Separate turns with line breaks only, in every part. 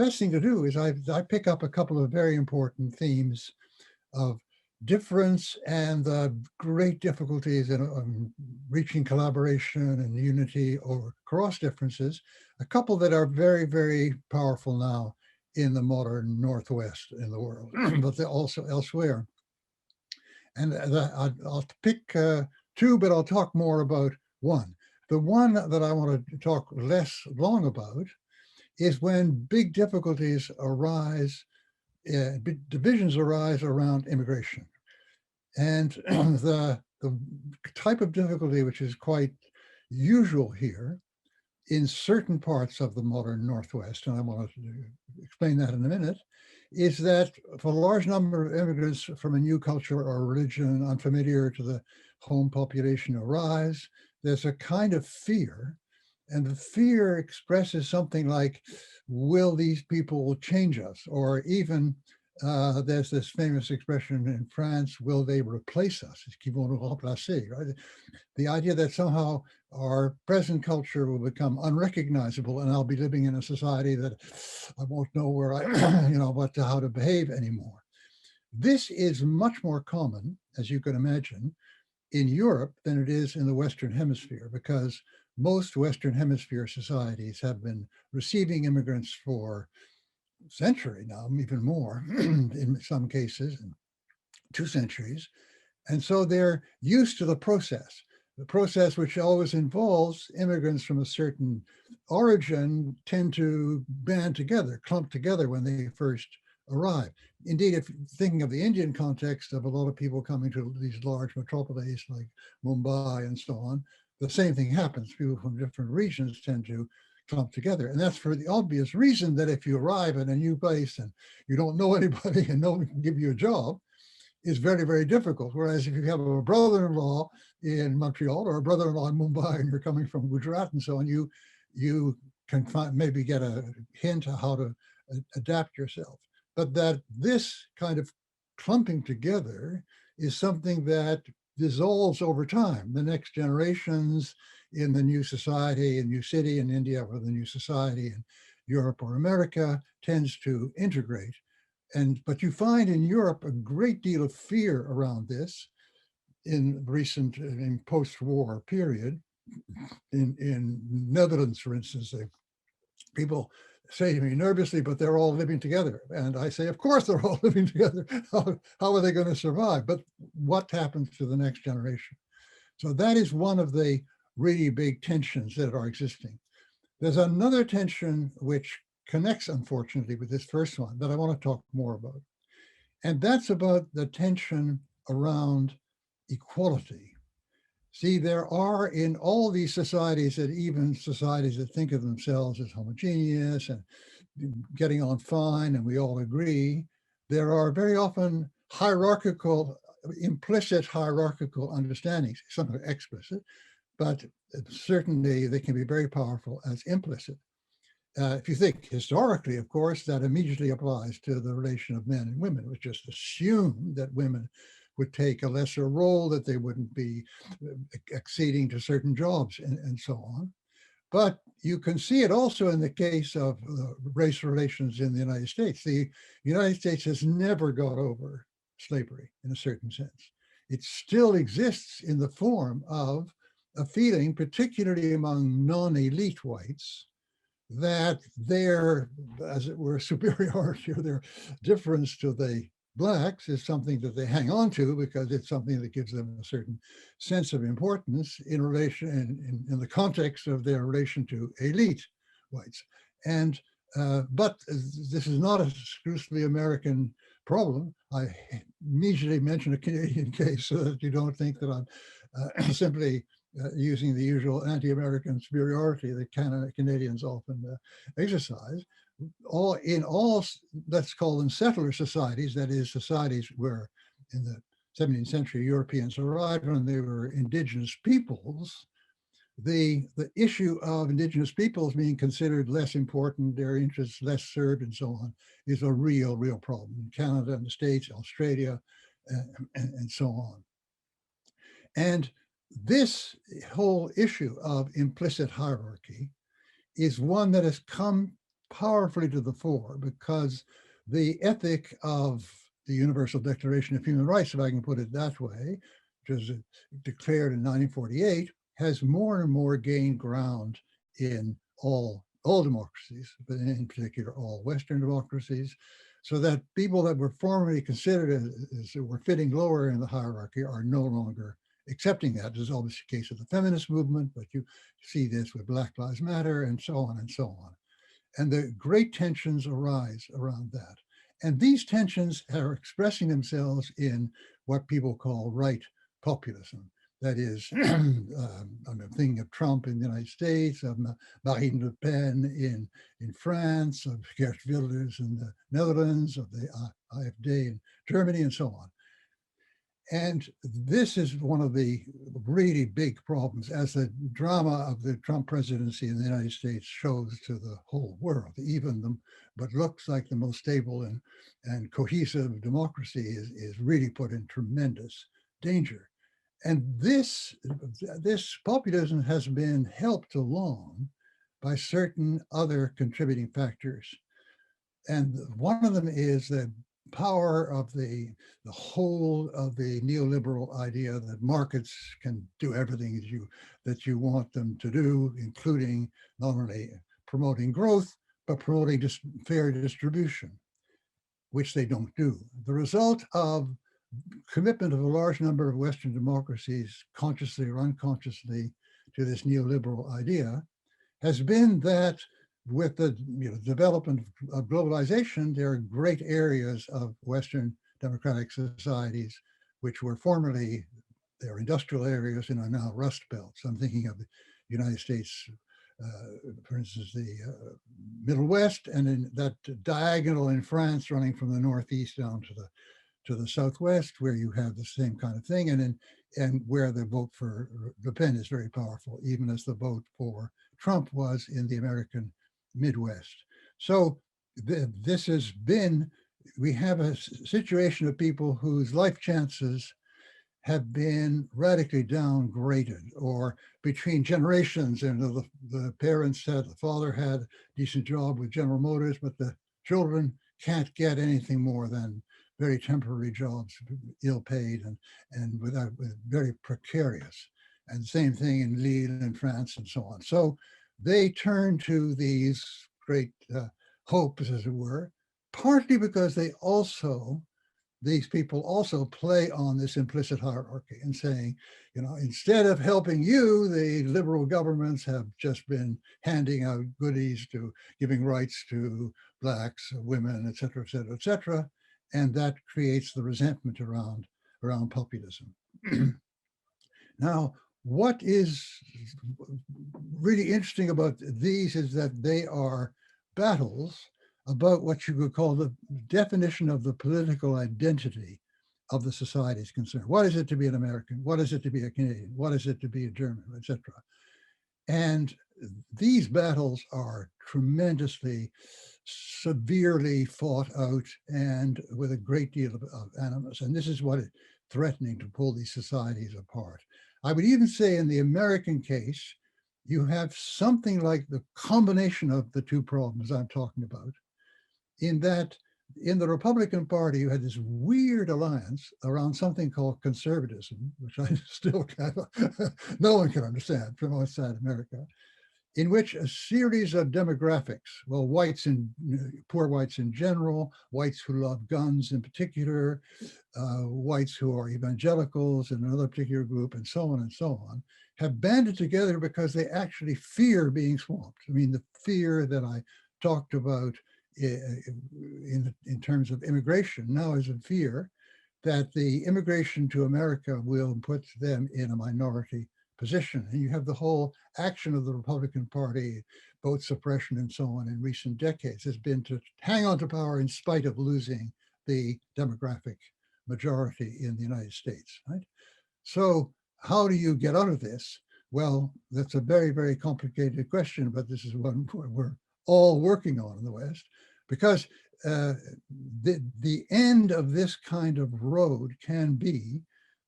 best thing to do is I pick up a couple of very important themes of difference and the great difficulties in reaching collaboration and unity over cross differences, a couple that are very, very powerful now in the modern Northwest in the world, but they're also elsewhere. And I'll pick two, but I'll talk more about one. The one that I want to talk less long about is when big difficulties arise, big divisions arise around immigration. And the type of difficulty which is quite usual here in certain parts of the modern Northwest, and I want to explain that in a minute, is that for a large number of immigrants from a new culture or religion unfamiliar to the home population arise, there's a kind of fear, and the fear expresses something like, will these people change us? Or even there's this famous expression in France, will they replace us? Qui vont nous remplacer, right? The idea that somehow our present culture will become unrecognizable and I'll be living in a society that I won't know where I, how to behave anymore. This is much more common, as you can imagine, in Europe than it is in the Western Hemisphere, because most Western Hemisphere societies have been receiving immigrants for a century now, even more in some cases, 2 centuries. And so they're used to the process which always involves immigrants from a certain origin tend to band together, clump together when they first arrive. Indeed, if thinking of the Indian context of a lot of people coming to these large metropolises like Mumbai and so on, the same thing happens. People from different regions tend to clump together. And that's for the obvious reason that if you arrive in a new place and you don't know anybody and no one can give you a job, is very, very difficult. Whereas if you have a brother-in-law in Montreal or a brother-in-law in Mumbai and you're coming from Gujarat and so on, you can maybe get a hint of how to adapt yourself. But that this kind of clumping together is something that dissolves over time. The next generations in the new society, in new city in India, or the new society in Europe or America tends to integrate. But you find in Europe a great deal of fear around this in post-war period. In Netherlands, for instance, people say to me nervously, but they're all living together. And I say, of course they're all living together. How are they going to survive? But what happens to the next generation? So that is one of the really big tensions that are existing. There's another tension which connects, unfortunately, with this first one that I want to talk more about. And that's about the tension around equality. See, there are in all these societies, that even societies that think of themselves as homogeneous and getting on fine, and we all agree, there are very often implicit hierarchical understandings, some are explicit, but certainly they can be very powerful as implicit. If you think historically, of course, that immediately applies to the relation of men and women. It was just assumed that women would take a lesser role, that they wouldn't be acceding to certain jobs and so on. But you can see it also in the case of race relations in the United States. The United States has never got over slavery in a certain sense. It still exists in the form of a feeling, particularly among non-elite whites, that their, as it were, superiority or their difference to the Blacks is something that they hang on to because it's something that gives them a certain sense of importance in relation, in the context of their relation to elite whites. But this is not an exclusively American problem. I immediately mention a Canadian case so that you don't think that I'm simply using the usual anti-American superiority that Canadians often exercise. In all, let's call them settler societies, that is societies where in the 17th century Europeans arrived and they were indigenous peoples, the issue of indigenous peoples being considered less important, their interests less served and so on, is a real problem in Canada and the States, Australia, and so on. And this whole issue of implicit hierarchy is one that has come powerfully to the fore because the ethic of the Universal Declaration of Human Rights, if I can put it that way, which was declared in 1948, has more and more gained ground in all democracies, but in particular all Western democracies, so that people that were formerly considered as were fitting lower in the hierarchy are no longer accepting that. This is obviously the case of the feminist movement, but you see this with Black Lives Matter and so on and so on. And the great tensions arise around that. And these tensions are expressing themselves in what people call right populism. That is, I'm thinking of Trump in the United States, of Marine Le Pen in France, of Geert Wilders in the Netherlands, of the AfD in Germany, and so on. And this is one of the really big problems, as the drama of the Trump presidency in the United States shows to the whole world. Even what looks like the most stable and cohesive democracy is really put in tremendous danger. And this populism has been helped along by certain other contributing factors. And one of them is the power of the whole of the neoliberal idea that markets can do everything that you want them to do, including not only promoting growth, but promoting fair distribution, which they don't do. The result of commitment of a large number of Western democracies, consciously or unconsciously, to this neoliberal idea has been that with the development of globalization, there are great areas of Western democratic societies which were formerly their industrial areas and are now rust belts. I'm thinking of the United States, for instance, the Middle West, and in that diagonal in France running from the Northeast down to the Southwest, where you have the same kind of thing, and where the vote for Le Pen is very powerful, even as the vote for Trump was in the American Midwest. So this has been, we have a situation of people whose life chances have been radically downgraded, or between generations. And the parents the father had a decent job with General Motors, but the children can't get anything more than very temporary jobs, ill-paid and with very precarious. And same thing in Lille in France and so on. So they turn to these great hopes, as it were, partly because these people also play on this implicit hierarchy and saying, instead of helping you, the liberal governments have just been handing out goodies to giving rights to Blacks, women, et cetera, et cetera, et cetera. And that creates the resentment around populism. Now, what is really interesting about these is that they are battles about what you could call the definition of the political identity of the societies concerned. What is it to be an American? What is it to be a Canadian? What is it to be a German, et cetera? And these battles are tremendously severely fought out and with a great deal of animus. And this is what is threatening to pull these societies apart. I would even say in the American case, you have something like the combination of the two problems I'm talking about, in that in the Republican Party, you had this weird alliance around something called conservatism, which I still no one can understand from outside America, in which a series of demographics, well, poor whites in general, whites who love guns in particular, whites who are evangelicals in another particular group, and so on, have banded together because they actually fear being swamped. I mean, the fear that I talked about in terms of immigration now is a fear that the immigration to America will put them in a minority position. And you have the whole action of the Republican Party, vote suppression and so on in recent decades has been to hang on to power in spite of losing the demographic majority in the United States, right? So how do you get out of this? Well, that's a very, very complicated question, but this is one we're all working on in the West, because the end of this kind of road can be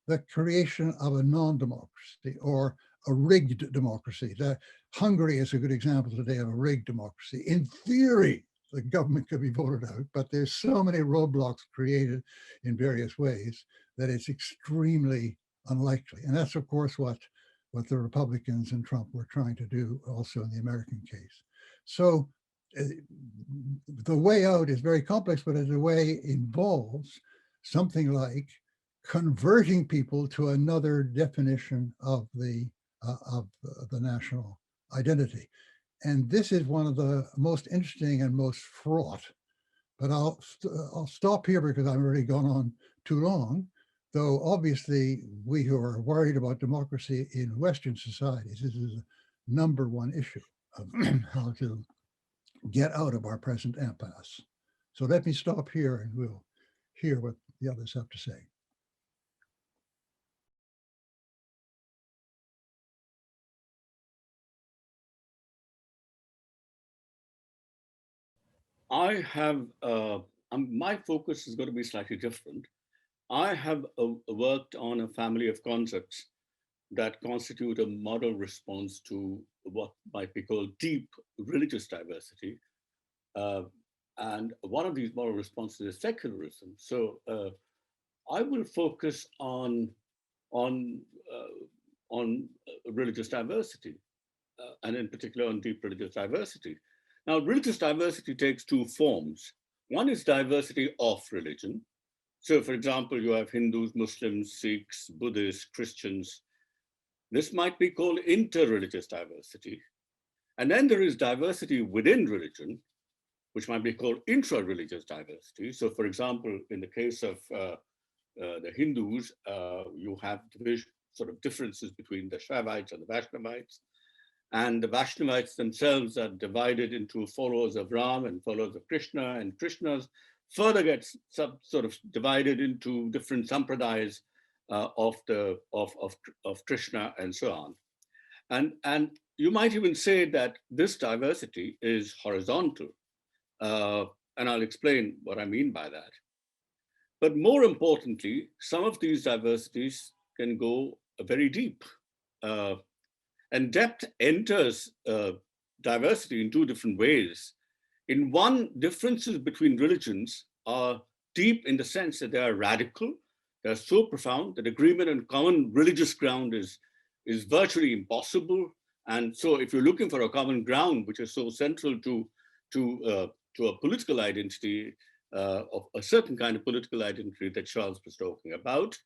the creation of a non-democracy or a rigged democracy. The Hungary is a good example today of a rigged democracy. In theory, the government could be voted out, but there's so many roadblocks created in various ways that it's extremely unlikely. And that's, of course, what the Republicans and Trump were trying to do also in the American case. So the way out is very complex, but the way involves something like converting people to another definition of the national identity. And this is one of the most interesting and most fraught. But I'll stop here because I've already gone on too long. Though obviously we who are worried about democracy in Western societies, this is a number one issue of how to get out of our present impasse. So let me stop here and we'll hear what the others have to say.
I have, my focus is going to be slightly different. I have worked on a family of concepts that constitute a model response to what might be called deep religious diversity. And one of these model responses is secularism. So I will focus on religious diversity, and in particular on deep religious diversity. Now, religious diversity takes two forms. One is diversity of religion. So, for example, you have Hindus, Muslims, Sikhs, Buddhists, Christians. This might be called inter-religious diversity. And then there is diversity within religion, which might be called intra-religious diversity. So, for example, in the case of the Hindus, you have sort of differences between the Shaivites and the Vaishnavites. And the Vaishnavites themselves are divided into followers of Ram and followers of Krishna, and Krishnas further gets sort of divided into different sampradayas of Krishna and so on. And you might even say that this diversity is horizontal. And I'll explain what I mean by that. But more importantly, some of these diversities can go very deep. And depth enters diversity in two different ways. In one, differences between religions are deep in the sense that they are radical. They're so profound that agreement on common religious ground is virtually impossible. And so if you're looking for a common ground, which is so central to a political identity, of a certain kind of political identity that Charles was talking about,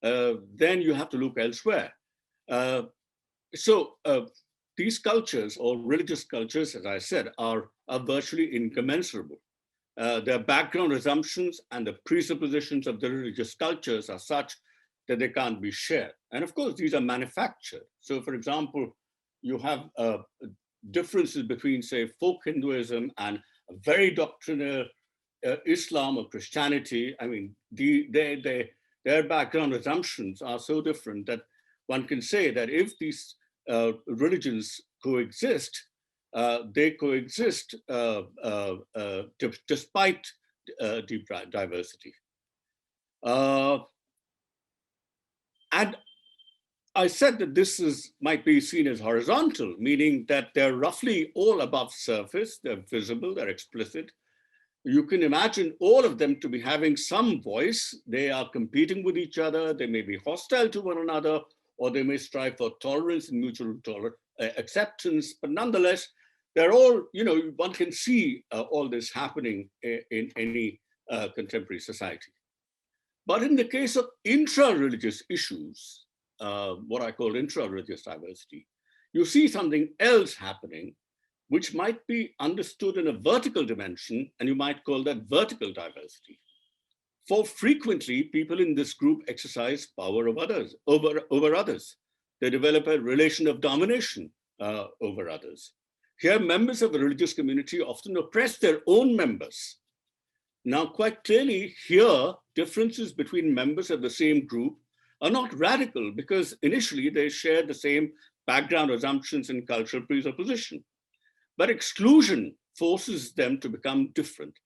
then you have to look elsewhere. So these cultures, or religious cultures, as I said, are virtually incommensurable. Their background assumptions and the presuppositions of the religious cultures are such that they can't be shared. And of course, these are manufactured. So for example, you have differences between, say, folk Hinduism and a very doctrinal Islam or Christianity. I mean, their background assumptions are so different that one can say that if these religions coexist, they coexist despite deep diversity. And I said that this might be seen as horizontal, meaning that they're roughly all above surface, they're visible, they're explicit. You can imagine all of them to be having some voice. They are competing with each other, they may be hostile to one another, or they may strive for tolerance and mutual acceptance, but nonetheless, they're all, one can see all this happening in any contemporary society. But in the case of intra-religious issues, what I call intra-religious diversity, you see something else happening, which might be understood in a vertical dimension, and you might call that vertical diversity. For frequently, people in this group exercise power of others, over others. They develop a relation of domination over others. Here, members of a religious community often oppress their own members. Now, quite clearly, here, differences between members of the same group are not radical because initially they share the same background assumptions and cultural presupposition. But exclusion forces them to become different.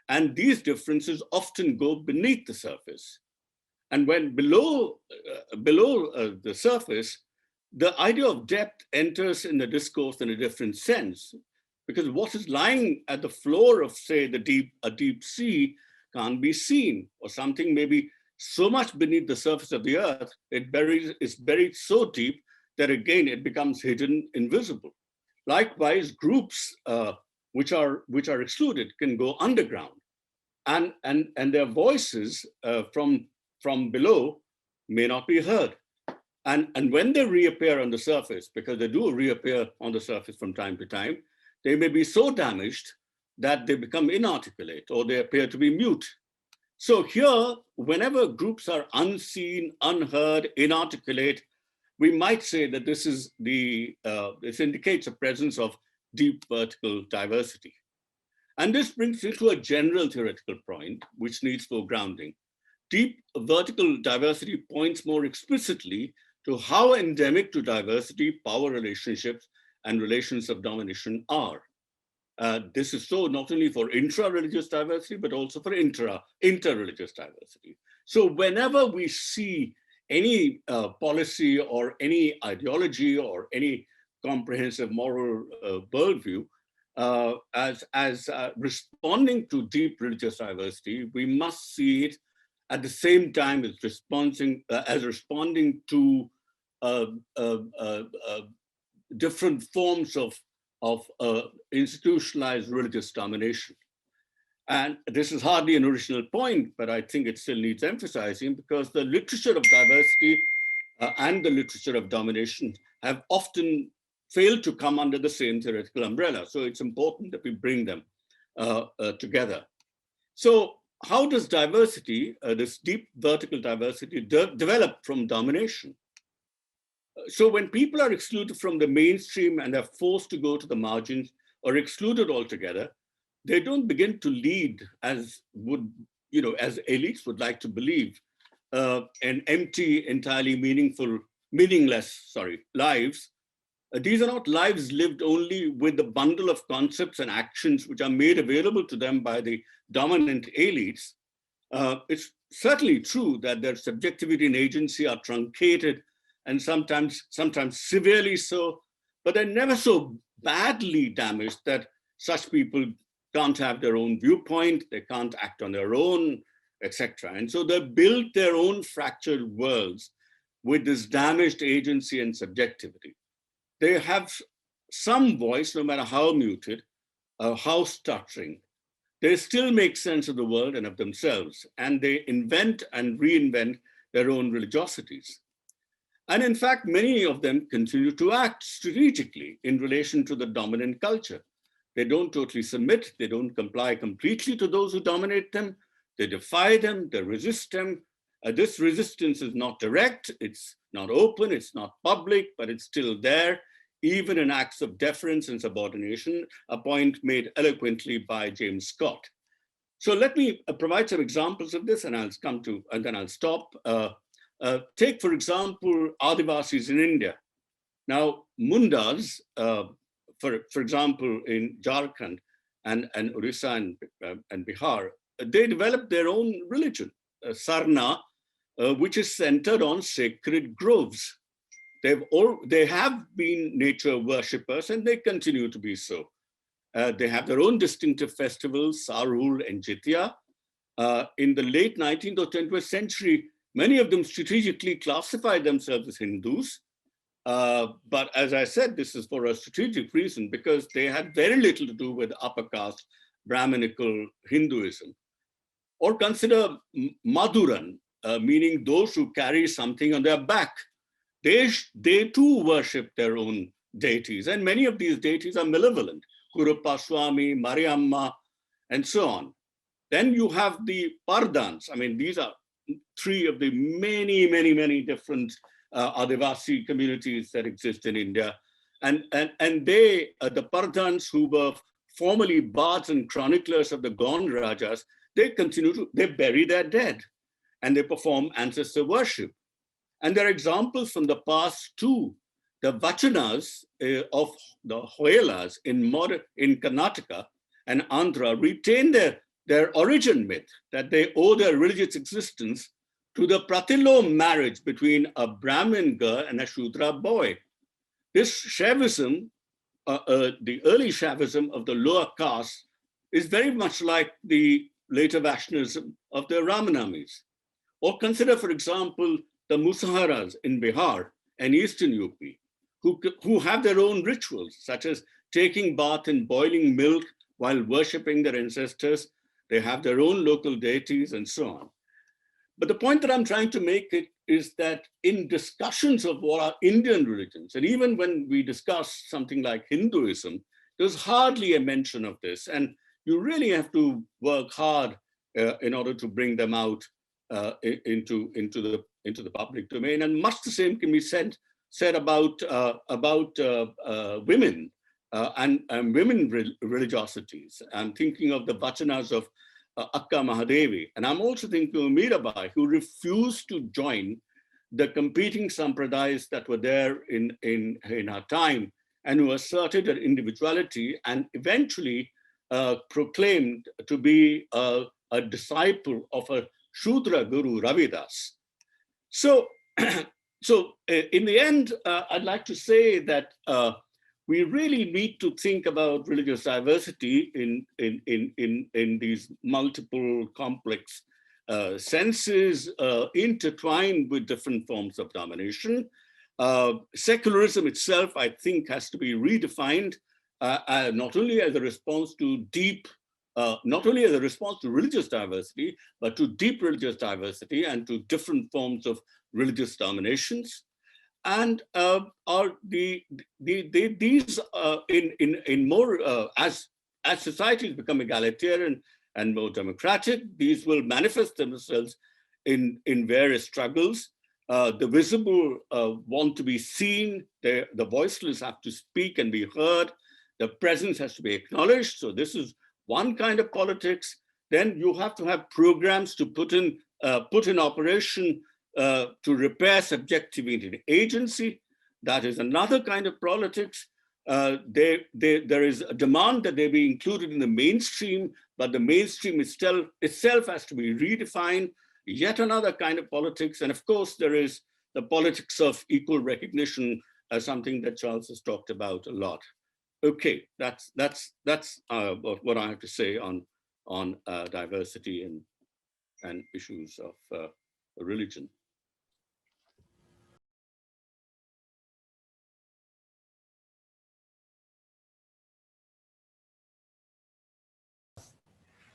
And these differences often go beneath the surface. And when below the surface, the idea of depth enters in the discourse in a different sense, because what is lying at the floor of, say, a deep sea can't be seen, or something maybe so much beneath the surface of the earth, it's buried so deep that again, it becomes hidden, invisible. Likewise, groups which are excluded can go underground, and their voices from below may not be heard. And when they reappear on the surface, because they do reappear on the surface from time to time, they may be so damaged that they become inarticulate or they appear to be mute. So here, whenever groups are unseen, unheard, inarticulate, we might say that this indicates a presence of deep vertical diversity. And this brings me to a general theoretical point, which needs foregrounding. Deep vertical diversity points more explicitly to how endemic to diversity power relationships and relations of domination are. This is so not only for intra-religious diversity, but also for inter-religious diversity. So whenever we see any policy or any ideology or any comprehensive moral worldview as responding to deep religious diversity, we must see it at the same time as responding to different forms of institutionalized religious domination. And this is hardly an original point, but I think it still needs emphasizing, because the literature of diversity and the literature of domination have often failed to come under the same theoretical umbrella. So it's important that we bring them together. So how does diversity, this deep vertical diversity, develop from domination? So when people are excluded from the mainstream and are forced to go to the margins or excluded altogether, they don't begin to lead as elites would like to believe, an empty, entirely meaningless lives. These are not lives lived only with the bundle of concepts and actions which are made available to them by the dominant elites. It's certainly true that their subjectivity and agency are truncated and sometimes severely so, but they're never so badly damaged that such people can't have their own viewpoint, they can't act on their own, etc. And so they build their own fractured worlds with this damaged agency and subjectivity. They have some voice, no matter how muted, how stuttering. They still make sense of the world and of themselves, and they invent and reinvent their own religiosities. And in fact, many of them continue to act strategically in relation to the dominant culture. They don't totally submit, they don't comply completely to those who dominate them, they defy them, they resist them. This resistance is not direct, it's not open, it's not public, but it's still there, even in acts of deference and subordination, a point made eloquently by James Scott. So let me provide some examples of this, and then I'll stop. Take, for example, Adivasis in India. Now, Mundas, for example, in Jharkhand and Orissa and Bihar, they developed their own religion, Sarna, which is centered on sacred groves. They have been nature worshippers, and they continue to be so. They have their own distinctive festivals, Sarul and Jitya. In the late 19th or 20th century, many of them strategically classified themselves as Hindus. But as I said, this is for a strategic reason, because they had very little to do with upper caste Brahminical Hinduism. Or consider Madhuran, meaning those who carry something on their back. They too worship their own deities, and many of these deities are malevolent, Kurupaswami, Mariamma, and so on. Then you have the Pardans. I mean, these are three of the many different Adivasi communities that exist in India. And they, the Pardans, who were formerly bards and chroniclers of the gone Rajas, they bury their dead and they perform ancestor worship. And there are examples from the past too. The Vachanas of the Hoyelas in Karnataka and Andhra retain their origin myth, that they owe their religious existence to the Pratillo marriage between a Brahmin girl and a Shudra boy. this Shaivism, the early Shaivism of the lower caste, is very much like the later Vaishnavism of the Ramanamis. Or consider, for example, the Musaharas in Bihar and Eastern UP, who have their own rituals, such as taking bath in boiling milk while worshipping their ancestors. They have their own local deities and so on. But the point that I'm trying to make is that in discussions of what are Indian religions, and even when we discuss something like Hinduism, there's hardly a mention of this. And you really have to work hard in order to bring them out into the public domain. And much the same can be said about women and women religiosities. I'm thinking of the vachanas of Akka Mahadevi, and I'm also thinking of Mirabai, who refused to join the competing sampradayas that were there in her time, and who asserted her individuality and eventually proclaimed to be a disciple of a Shudra Guru Ravidas. So, in the end, I'd like to say that we really need to think about religious diversity in these multiple complex senses intertwined with different forms of domination. Secularism itself, I think, has to be redefined not only as a response to religious diversity, but to deep religious diversity and to different forms of religious dominations. And these in more as societies become egalitarian and more democratic, these will manifest themselves in various struggles. The visible want to be seen, the voiceless have to speak and be heard, the presence has to be acknowledged. So this is one kind of politics. Then you have to have programs to put in operation to repair subjectivity in agency. That is another kind of politics. There is a demand that they be included in the mainstream, but the mainstream itself has to be redefined. Yet another kind of politics. And of course, there is the politics of equal recognition as something that Charles has talked about a lot. Okay, that's what I have to say on diversity and issues of religion.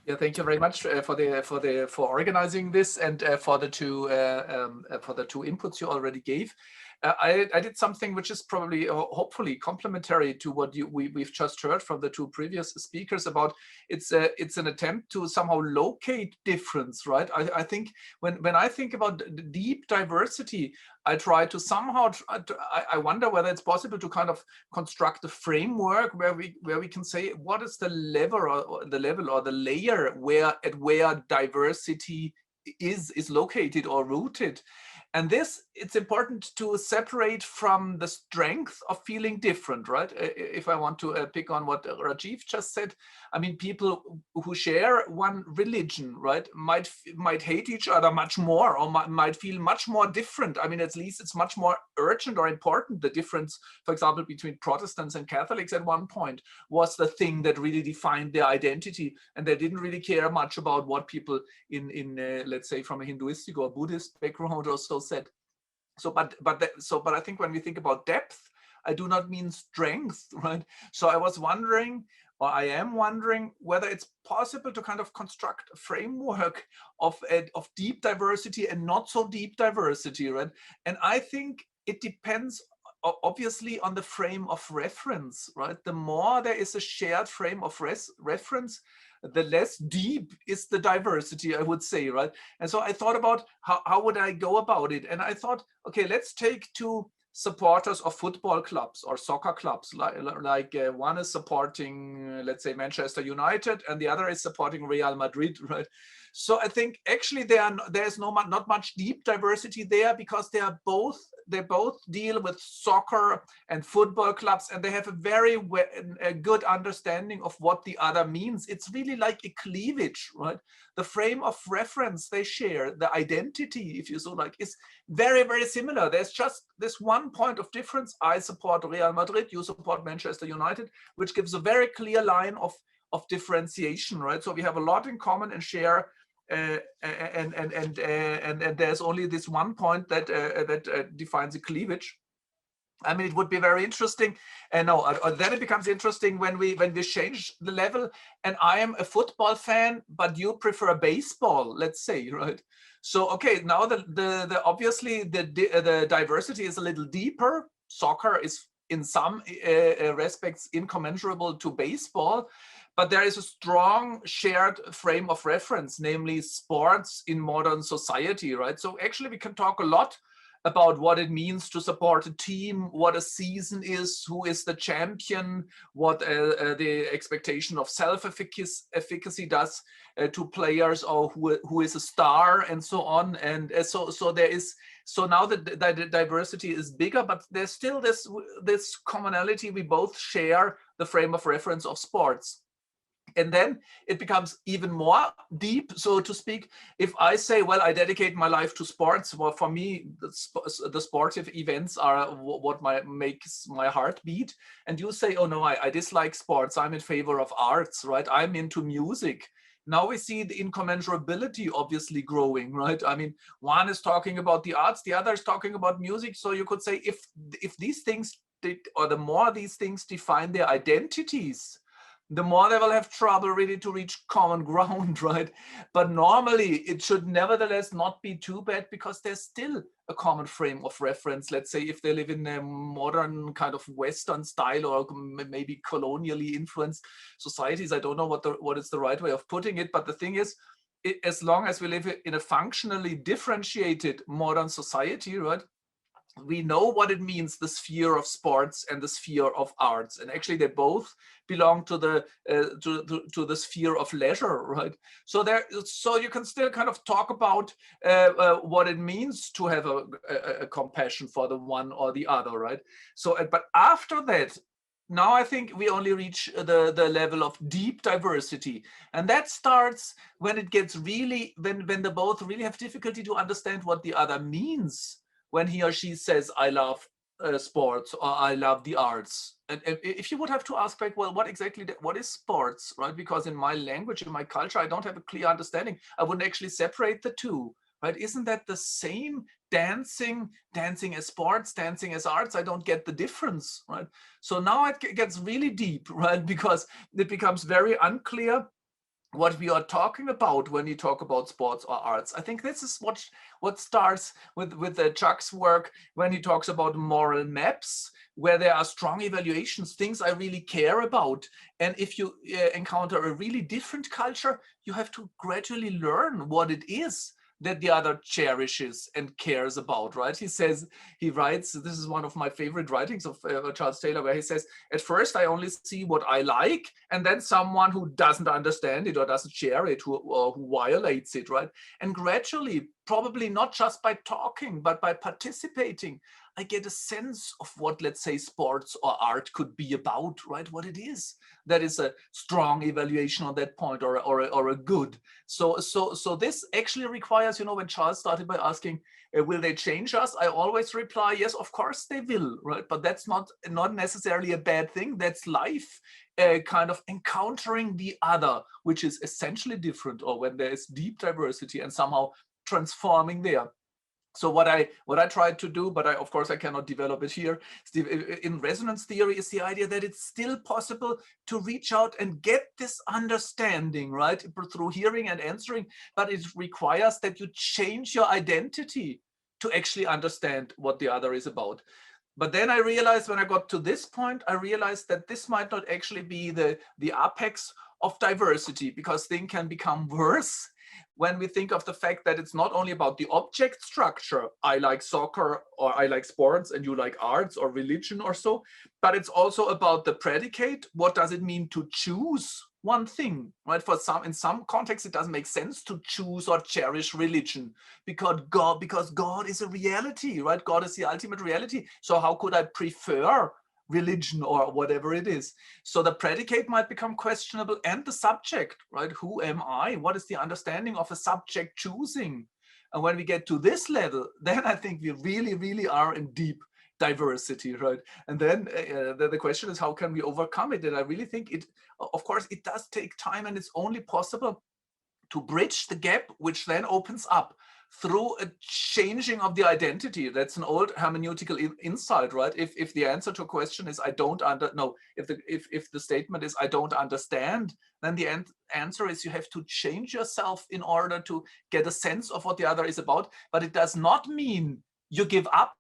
Yeah, thank you very much for organizing this and for the two inputs you already gave. I did something which is probably hopefully complementary to what we've just heard from the two previous speakers about. It's an attempt to somehow locate difference, right? I think when I think about deep diversity, I try to somehow I wonder whether it's possible to kind of construct a framework where we can say what is the level or the layer where diversity is located or rooted. And this, it's important to separate from the strength of feeling different, right? If I want to pick on what Rajeev just said, I mean, people who share one religion, right, might hate each other much more, or might feel much more different. I mean, at least it's much more urgent or important. The difference, for example, between Protestants and Catholics at one point was the thing that really defined their identity, and they didn't really care much about what people in let's say from a Hinduistic or Buddhist background or so said. So, but I think when we think about depth, I do not mean strength, right? So I was wondering, or I am wondering, whether it's possible to kind of construct a framework of deep diversity and not so deep diversity, right? And I think it depends obviously on the frame of reference, right? The more there is a shared frame of reference, the less deep is the diversity, I would say, right? And so I thought about how would I go about it? And I thought, okay, let's take two supporters of football clubs or soccer clubs, like one is supporting, let's say, Manchester United, and the other is supporting Real Madrid, right? So I think actually there's not much deep diversity there, because they are both they both deal with soccer and football clubs, and they have a good understanding of what the other means. It's really like a cleavage, right? The frame of reference they share, the identity, if you so like, is very, very similar. There's just this one point of difference. I support Real Madrid, you support Manchester United, which gives a very clear line of differentiation, right? So we have a lot in common and share, and there's only this one point that defines a cleavage. I mean, it would be very interesting, and then it becomes interesting when we change the level, and I am a football fan, but you prefer baseball, let's say, right? So okay, now the obviously the diversity is a little deeper. Soccer is in some respects incommensurable to baseball, but there is a strong shared frame of reference, namely sports in modern society, right? So actually we can talk a lot about what it means to support a team, what a season is, who is the champion, what the expectation of self-efficacy does to players, or who is a star, and so on. And so now the diversity is bigger, but there's still this commonality. We both share the frame of reference of sports. And then it becomes even more deep, so to speak. If I say, well, I dedicate my life to sports, well, for me, the sportive events are what makes my heart beat. And you say, oh no, I dislike sports. I'm in favor of arts, right? I'm into music. Now we see the incommensurability obviously growing, right? I mean, one is talking about the arts, the other is talking about music. So you could say if these things, or the more these things define their identities, the more they will have trouble really to reach common ground, right? But normally it should nevertheless not be too bad, because there's still a common frame of reference. Let's say if they live in a modern kind of Western style, or maybe colonially influenced societies, I don't know what is the right way of putting it. But the thing is, as long as we live in a functionally differentiated modern society, right, we know what it means, the sphere of sports and the sphere of arts, and actually they both belong to the to the sphere of leisure, right? So you can still kind of talk about what it means to have a compassion for the one or the other, right? So, but after that, now I think we only reach the level of deep diversity, and that starts when it gets really, when they both really have difficulty to understand what the other means when he or she says, I love sports, or I love the arts. And if you would have to ask back, well, what is sports, right? Because in my language, in my culture, I don't have a clear understanding. I wouldn't actually separate the two, right? Isn't that the same? Dancing as sports, dancing as arts, I don't get the difference, right? So now it gets really deep, right? Because it becomes very unclear what we are talking about when you talk about sports or arts. I think this is what starts with Chuck's work when he talks about moral maps, where there are strong evaluations, things I really care about. And if you encounter a really different culture, you have to gradually learn what it is that the other cherishes and cares about, right? He writes, this is one of my favorite writings of Charles Taylor, where he says, at first I only see what I like, and then someone who doesn't understand it or doesn't share it, who violates it, right? And gradually, probably not just by talking, but by participating, I get a sense of what, let's say, sports or art could be about, right? What it is. That is a strong evaluation on that point, or a good. So this actually requires, when Charles started by asking, will they change us? I always reply, yes, of course they will, right? But that's not necessarily a bad thing. That's life, kind of encountering the other, which is essentially different, or when there is deep diversity and somehow transforming there. So what I tried to do, but of course I cannot develop it here, in resonance theory, is the idea that it's still possible to reach out and get this understanding, right, through hearing and answering, but it requires that you change your identity to actually understand what the other is about. But then I realized, when I got to this point, I realized that this might not actually be the apex of diversity, because things can become worse when we think of the fact that it's not only about the object structure, I like soccer or I like sports and you like arts or religion or so, but it's also about the predicate. What does it mean to choose, one thing, right? In some contexts, it doesn't make sense to choose or cherish religion because God is a reality, right? God is the ultimate reality. So how could I prefer religion or whatever it is? So the predicate might become questionable, and the subject, right? Who am I? What is the understanding of a subject choosing? And when we get to this level, then I think we really, really are in deep diversity, right? And then the question is, how can we overcome it? And I really think it, of course, it does take time, and it's only possible to bridge the gap, which then opens up through a changing of the identity. That's an old hermeneutical insight, right? If the answer to a question is I don't no, if the statement is I don't understand, then the answer is you have to change yourself in order to get a sense of what the other is about. But it does not mean you give up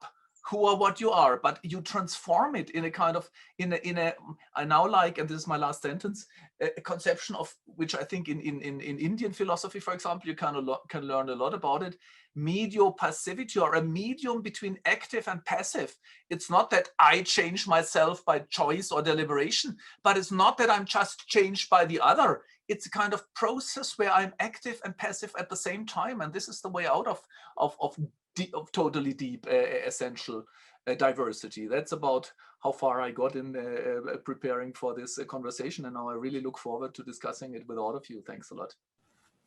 who or what you are, but you transform it in a kind of I now like, and this is my last sentence, a conception of which I think in Indian philosophy, for example, you can learn a lot about it. Mediopassivity, or a medium between active and passive. It's not that I change myself by choice or deliberation, but it's not that I'm just changed by the other. It's a kind of process where I'm active and passive at the same time, and this is the way out of totally deep, essential diversity. That's about how far I got in preparing for this conversation, and now I really look forward to discussing it with all of you. Thanks a lot.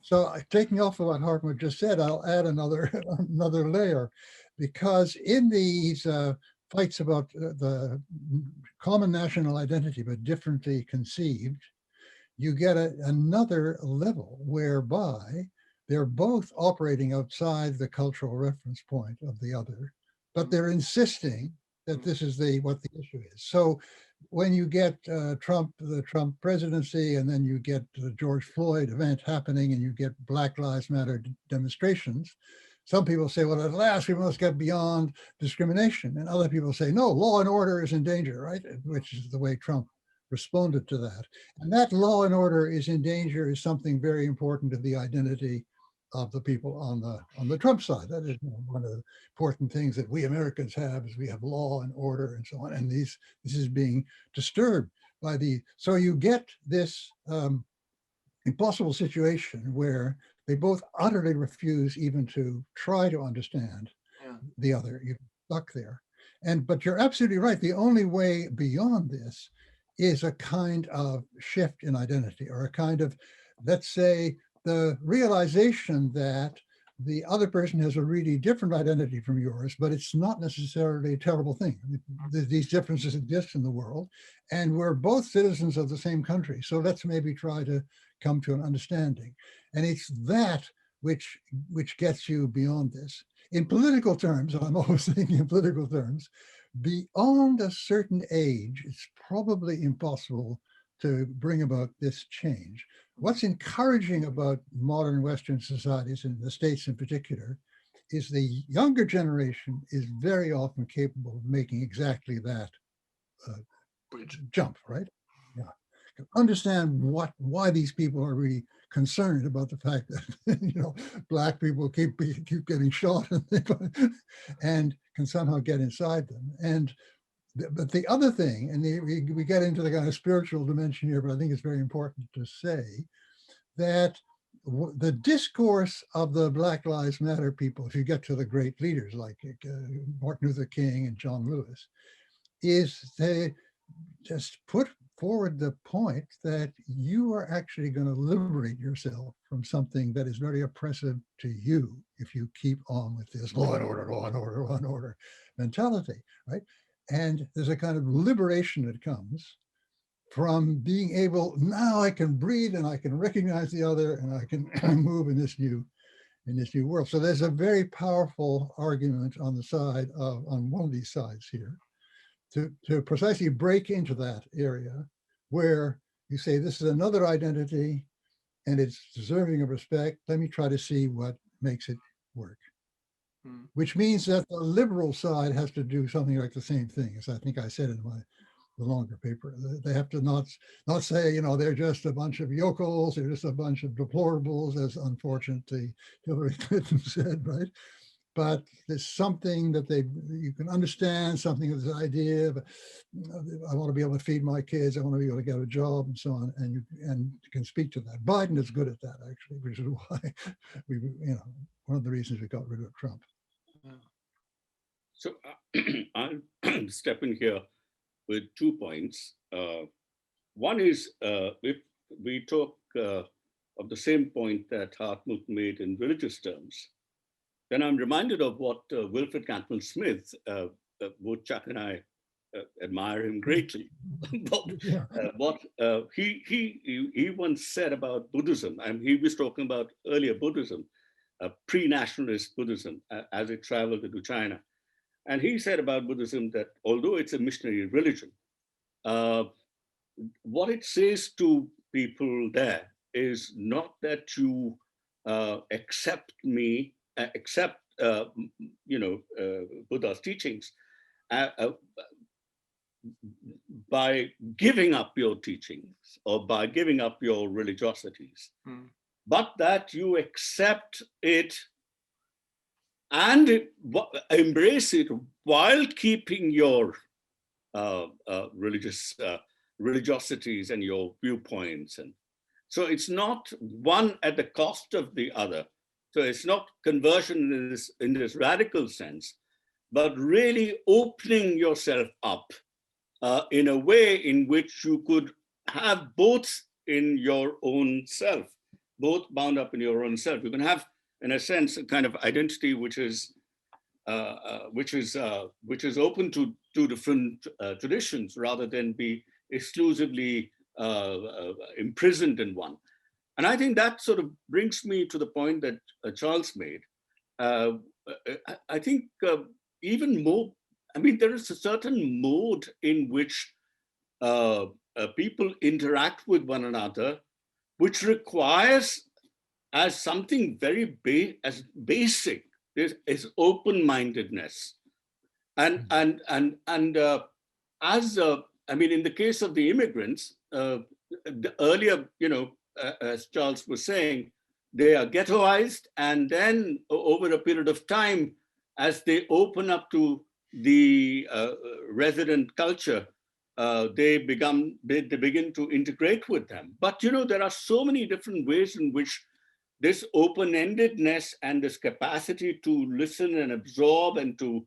So taking off of what Hartmut just said, I'll add another layer, because in these fights about the common national identity but differently conceived, you get another level whereby they're both operating outside the cultural reference point of the other, but they're insisting that this is what the issue is. So when you get the Trump presidency, and then you get the George Floyd event happening, and you get Black Lives Matter demonstrations, some people say, well, at last we must get beyond discrimination. And other people say, no, law and order is in danger, right? Which is the way Trump responded to that. And that law and order is in danger is something very important to the identity of the people on the Trump side. That is one of the important things that we Americans have, is we have law and order and so on. And this is being disturbed by so you get this impossible situation where they both utterly refuse even to try to understand the other. You're stuck there. But you're absolutely right. The only way beyond this is a kind of shift in identity, or a kind of, let's say, the realization that the other person has a really different identity from yours, but it's not necessarily a terrible thing. These differences exist in the world, and we're both citizens of the same country. So let's maybe try to come to an understanding. And it's that which gets you beyond this. In political terms, I'm always thinking in political terms, beyond a certain age, it's probably impossible to bring about this change. What's encouraging about modern Western societies, in the States in particular, is the younger generation is very often capable of making exactly that jump, right? Yeah. Understand why these people are really concerned about the fact that Black people keep getting shot, and can somehow get inside them. But the other thing, and we get into the kind of spiritual dimension here, but I think it's very important to say that the discourse of the Black Lives Matter people, if you get to the great leaders like Martin Luther King and John Lewis, is they just put forward the point that you are actually going to liberate yourself from something that is very oppressive to you if you keep on with this law and order, law and order, law and order mentality, right? And there's a kind of liberation that comes from being able, now I can breathe and I can recognize the other, and I can move in this new world. So there's a very powerful argument on one of these sides here to precisely break into that area where you say, this is another identity and it's deserving of respect. Let me try to see what makes it work. Which means that the liberal side has to do something like the same thing, as I think I said in the longer paper. They have to not say, they're just a bunch of yokels, they're just a bunch of deplorables, as unfortunately Hillary Clinton said, right? but there's something that you can understand, something of this idea of, I want to be able to feed my kids, I want to be able to get a job and so on, and you can speak to that. Biden is good at that, actually, which is why one of the reasons we got rid of Trump.
So I'll step in here with 2 points. One is, if we talk of the same point that Hartmut made in religious terms, then I'm reminded of what Wilfred Cantwell Smith, both Chuck and I admire him greatly, what he once said about Buddhism, and he was talking about earlier Buddhism, pre-nationalist Buddhism, as it traveled into China. And he said about Buddhism that although it's a missionary religion, what it says to people there is not that you accept Buddha's teachings by giving up your teachings or by giving up your religiosities, but that you accept it and embrace it while keeping your religiosities and your viewpoints. And so it's not one at the cost of the other. So it's not conversion in this radical sense, but really opening yourself up in a way in which you could have both in your own self, both bound up in your own self. You can have, in a sense, a kind of identity which is open to two different traditions rather than be exclusively imprisoned in one. And I think that sort of brings me to the point that Charles made. I think even more, I mean, there is a certain mode in which people interact with one another, which requires as something very basic, is open-mindedness. And as I mean, in the case of the immigrants, earlier, as Charles was saying, they are ghettoized, and then over a period of time, as they open up to the resident culture, they begin to integrate with them. But there are so many different ways in which this open-endedness and this capacity to listen and absorb and to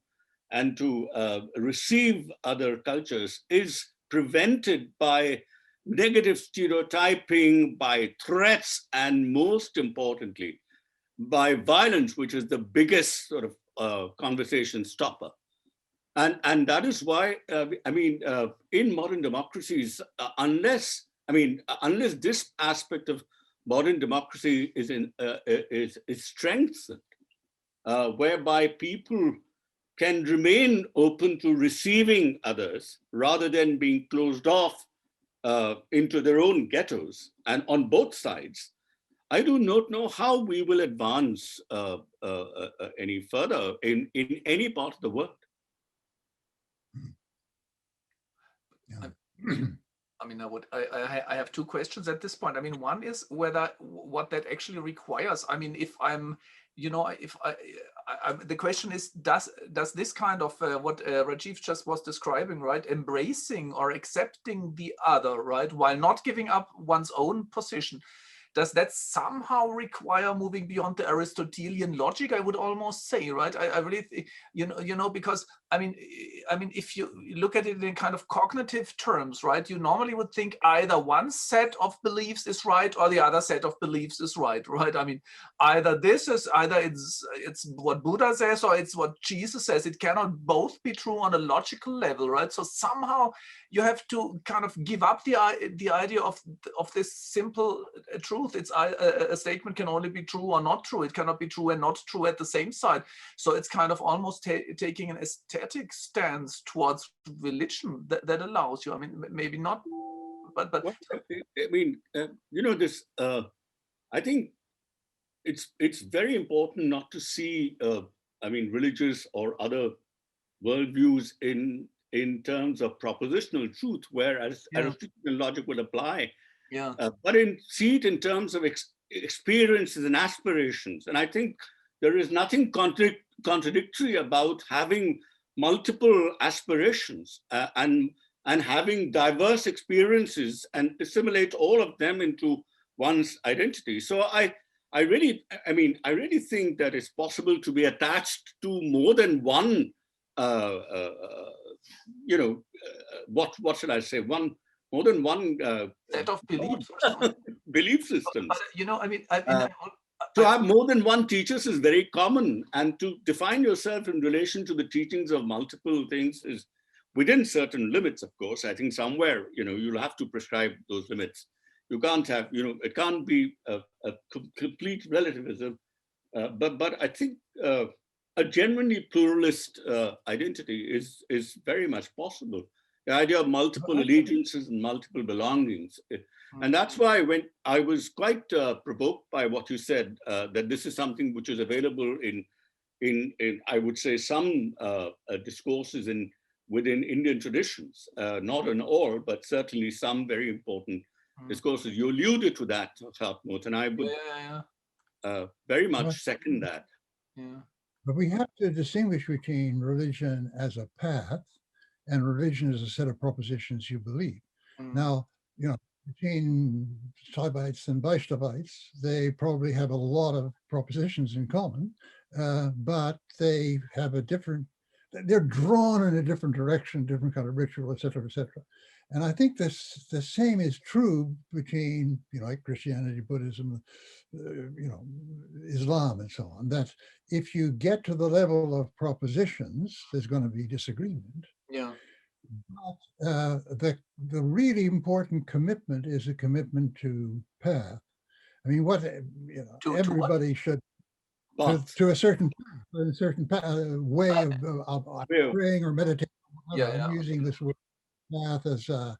receive other cultures is prevented by negative stereotyping, by threats, and most importantly, by violence, which is the biggest sort of conversation stopper. And that is why, in modern democracies, unless this aspect of modern democracy is strengthened, whereby people can remain open to receiving others rather than being closed off into their own ghettos, and on both sides, I do not know how we will advance any further in any part of the world.
Yeah.
I mean, I have two questions at this point. I mean, one is what that actually requires. I mean, if I'm, the question is, does this kind of what Rajeev just was describing, right, embracing or accepting the other, right, while not giving up one's own position, does that somehow require moving beyond the Aristotelian logic? I would almost say, right? I really, because I mean, if you look at it in kind of cognitive terms, right, you normally would think either one set of beliefs is right or the other set of beliefs is right, right? I mean, either it's what Buddha says or it's what Jesus says. It cannot both be true on a logical level, right? So somehow you have to kind of give up the idea of this simple truth. It's a statement can only be true or not true. It cannot be true and not true at the same side. So it's kind of almost taking an aesthetic stance towards religion that allows you. I mean, maybe not, but
well, I mean, this. I think it's very important not to see, religious or other worldviews in terms of propositional truth, whereas Aristotelian logic would apply.
Yeah.
But see it in terms of experiences and aspirations. And I think there is nothing contradictory about having multiple aspirations and having diverse experiences and assimilate all of them into one's identity. So I really think that it's possible to be attached to more than one, what should I say? More than one
set of beliefs or something.
Belief systems. To have more than one teachers is very common, and to define yourself in relation to the teachings of multiple things is within certain limits, of course. I think somewhere, you'll have to prescribe those limits. You can't have, it can't be a complete relativism, but I think a genuinely pluralist identity is very much possible. The idea of multiple allegiances and multiple belongings. And that's why when I was quite provoked by what you said, that this is something which is available in I would say, some discourses within Indian traditions, not in all, but certainly some very important discourses. You alluded to that, Hartmut, and I would very much second that.
Yeah.
But we have to distinguish between religion as a path and religion as a set of propositions you believe. Now, between Saivites and Vaishnavites, they probably have a lot of propositions in common, but they have they're drawn in a different direction, different kind of ritual, et cetera, et cetera. And I think the same is true between, like Christianity, Buddhism, Islam, and so on. That if you get to the level of propositions, there's going to be disagreement.
Yeah.
But the really important commitment is a commitment to path. I mean, everybody should to a certain way of praying or meditating. I'm using this word path as a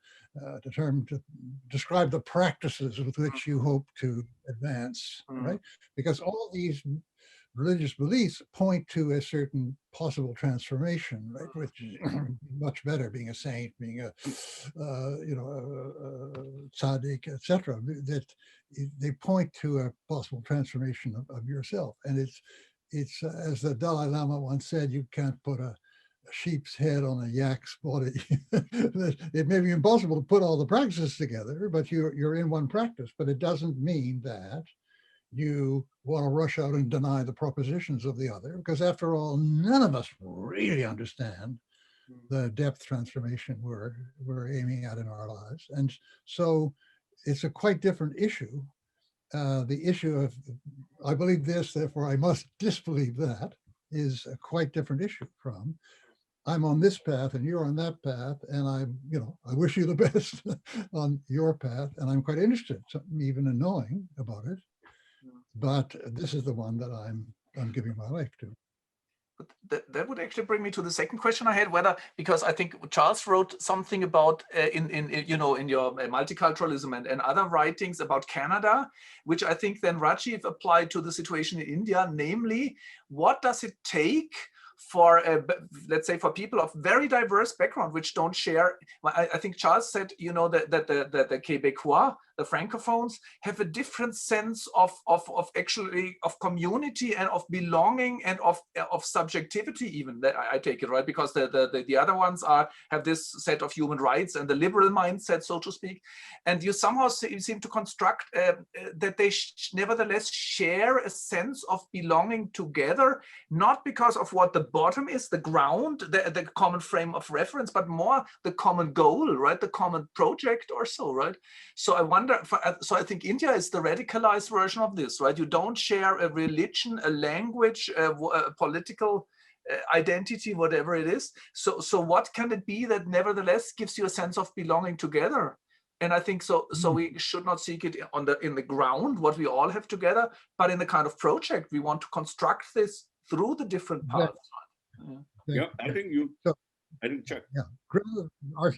term to describe the practices with which you hope to advance, right? Because all these religious beliefs point to a certain possible transformation, right? Which is much better, being a saint, being a tzaddik, etc. That they point to a possible transformation of yourself. And it's as the Dalai Lama once said, you can't put a sheep's head on a yak's body. It may be impossible to put all the practices together, but you're in one practice. But it doesn't mean that you want to rush out and deny the propositions of the other, because after all, none of us really understand the depth transformation we're aiming at in our lives. And so it's a quite different issue. The issue of, I believe this, therefore I must disbelieve that, is a quite different issue from, I'm on this path and you're on that path, and I wish you the best on your path, and I'm quite interested, even in knowing about it. But this is the one that I'm giving my life to.
That would actually bring me to the second question I had, because I think Charles wrote something about in your multiculturalism and other writings about Canada, which I think then Rajeev applied to the situation in India, namely, what does it take for, let's say, for people of very diverse background, which don't share. I think Charles said, that the Quebecois, the Francophones, have a different sense of community and of belonging and of subjectivity, even, that I take it, right? Because the other ones have this set of human rights and the liberal mindset, so to speak. And you somehow seem to construct that they nevertheless share a sense of belonging together, not because of what the bottom is, the ground, the common frame of reference, but more the common goal, right? The common project or so, right? So I wonder, so I think India is the radicalized version of this, right? You don't share a religion, a language, a political identity, whatever it is. So what can it be that nevertheless gives you a sense of belonging together? And I think so we should not seek it in the ground, what we all have together, but in the kind of project we want to construct this through the different paths.
Yeah, I think Chuck.
Yeah,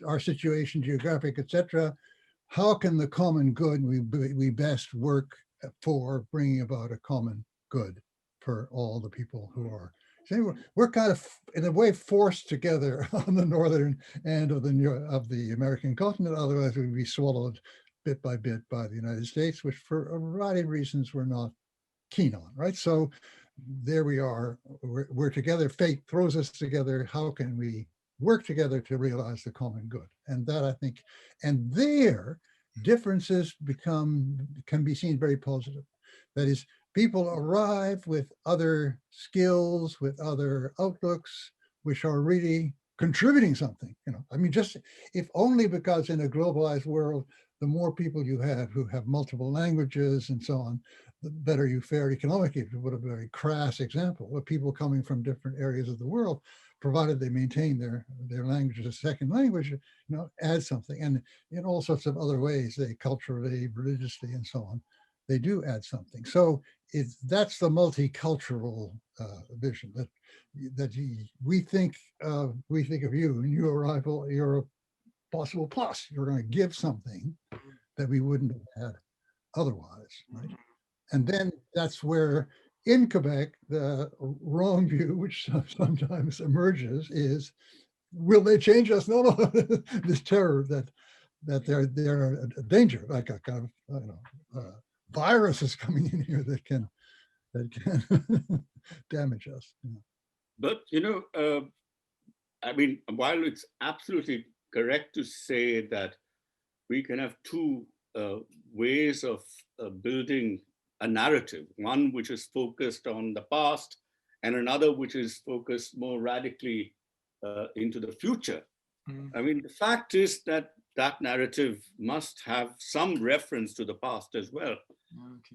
our situation, geographic, etc. How can the common good we best work for bringing about a common good for all the people who are? We're kind of, in a way, forced together on the northern end of the American continent. Otherwise, we'd be swallowed bit by bit by the United States, which for a variety of reasons we're not keen on, right? So there we are, we're together, fate throws us together, how can we work together to realize the common good? And that, I think, and there, differences can be seen very positive. That is, people arrive with other skills, with other outlooks, which are really contributing something. I mean, just if only because in a globalized world, the more people you have who have multiple languages and so on, the better you fare economically. To put a very crass example, of people coming from different areas of the world, provided they maintain their language as a second language, add something. And in all sorts of other ways, they culturally, religiously, and so on, they do add something. So that's the multicultural vision that we think of you, and you arrival, you're a possible plus. You're going to give something that we wouldn't have had otherwise, right? And then that's where, in Quebec, the wrong view, which sometimes emerges, is, will they change us? No, this terror that they're a danger, like a kind of virus is coming in here that can damage us.
But I mean, while it's absolutely correct to say that we can have two ways of building a narrative, one which is focused on the past and another which is focused more radically into the future. I mean, the fact is that that narrative must have some reference to the past as well,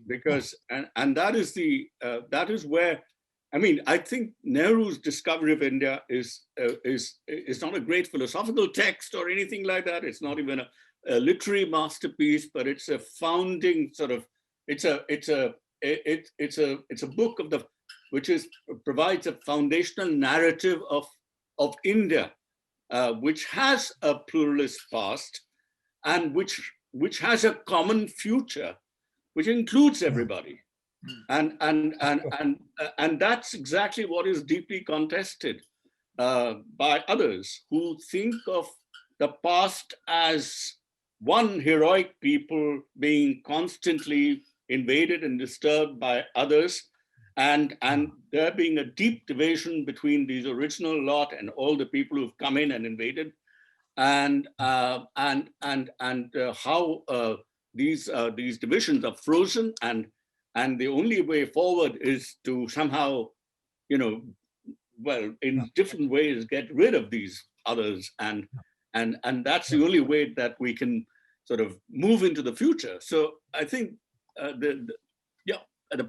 because and that is where, I mean, I think Nehru's Discovery of India is not a great philosophical text or anything like that. It's not even a literary masterpiece, but it's a founding sort of, it's a book of which provides a foundational narrative of India, which has a pluralist past and which has a common future, which includes everybody. And that's exactly what is deeply contested by others who think of the past as one heroic people being constantly invaded and disturbed by others, and there being a deep division between these original lot and all the people who've come in and invaded, and how these divisions are frozen, and the only way forward is to somehow, in different ways, get rid of these others, and that's the only way that we can sort of move into the future. So I think the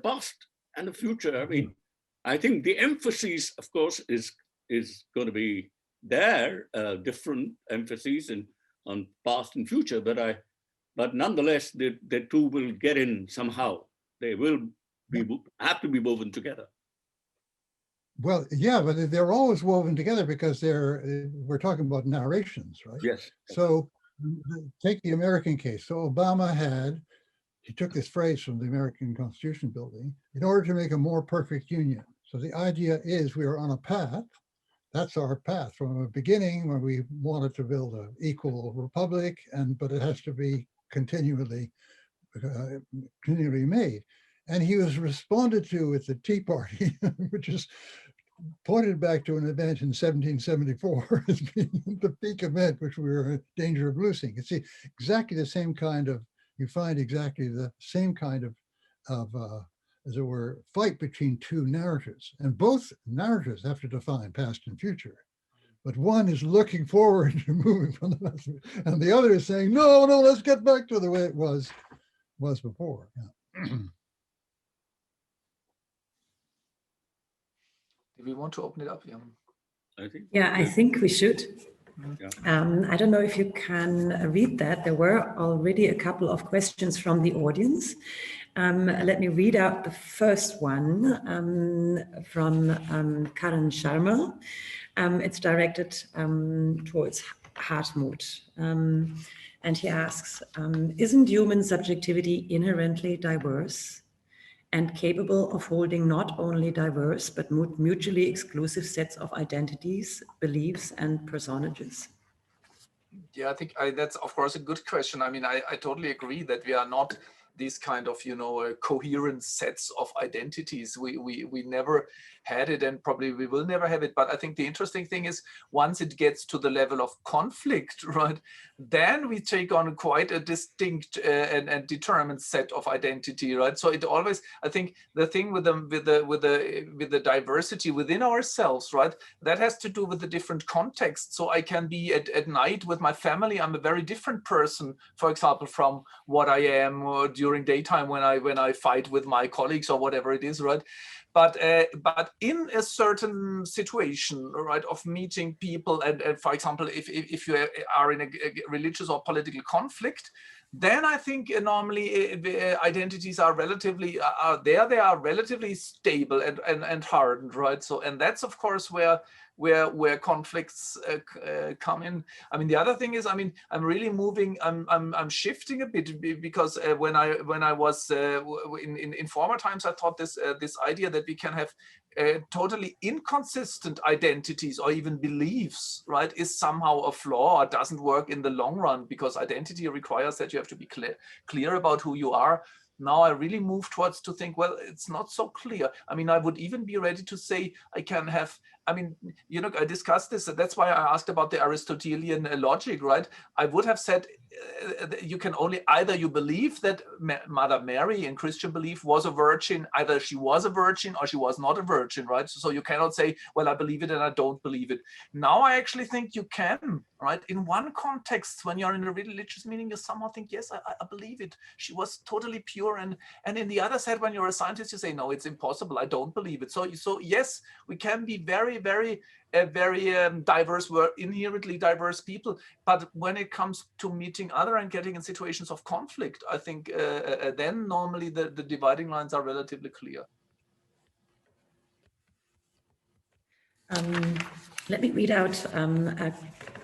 past and the future. I mean, I think the emphasis, of course, is going to be there, different emphases on past and future, but nonetheless, the two will get in somehow. They will have to be woven together.
Well, yeah, but they're always woven together because we're talking about narrations, right?
Yes.
So take the American case. So Obama he took this phrase from the American Constitution building, in order to make a more perfect union. So the idea is we are on a path. That's our path from the beginning, when we wanted to build an equal republic, but it has to be continually made. And he was responded to with the Tea Party, which is pointed back to an event in 1774 as being the peak event, which we were in danger of losing. It's exactly the same kind of, you find exactly the same kind of as it were, fight between two narratives. And both narratives have to define past and future. But one is looking forward to moving from the past, and the other is saying, no, let's get back to the way it was before. Yeah.
Do we want to open it up?
I think we should.
Yeah.
I don't know if you can read that. There were already a couple of questions from the audience. Let me read out the first one from Karan Sharma. It's directed towards Hartmut. And he asks, isn't human subjectivity inherently diverse and capable of holding not only diverse, but mutually exclusive sets of identities, beliefs, and personages?
Yeah, I think that's, of course, a good question. I mean, I totally agree that we are not these kind of, you know, coherent sets of identities. We never had it, and probably we will never have it. But I think the interesting thing is, once it gets to the level of conflict, right, then we take on quite a distinct and determined set of identity, right? So it always, I think, the thing with the diversity within ourselves, right, that has to do with the different contexts. So I can be at night with my family, I'm a very different person, for example, from what I am during daytime when I fight with my colleagues or whatever it is, right? But in a certain situation, right, of meeting people, and for example, if you are in a religious or political conflict, then I think normally identities are relatively they are relatively stable and hardened, right? So, and that's of course where conflicts come in. I mean, the other thing is, I mean, I'm really moving, I'm shifting a bit, because when I was in former times, I thought this idea that we can have totally inconsistent identities or even beliefs, right, is somehow a flaw or doesn't work in the long run, because identity requires that you have to be clear about who you are. Now I really move towards to think, well, it's not so clear. I mean, I would even be ready to say I can have, I mean, you know, I discussed this. That's why I asked about the Aristotelian logic, right? I would have said you can only, either you believe that Mother Mary in Christian belief was a virgin, either she was a virgin or she was not a virgin, right? So you cannot say, well, I believe it and I don't believe it. Now I actually think you can, right? In one context, when you're in a religious meaning, you somehow think, yes, I believe it. She was totally pure. And in the other side, when you're a scientist, you say, no, it's impossible. I don't believe it. So yes, we can be very diverse, we're inherently diverse people, but when it comes to meeting other and getting in situations of conflict, I think then normally the dividing lines are relatively clear.
Let me read out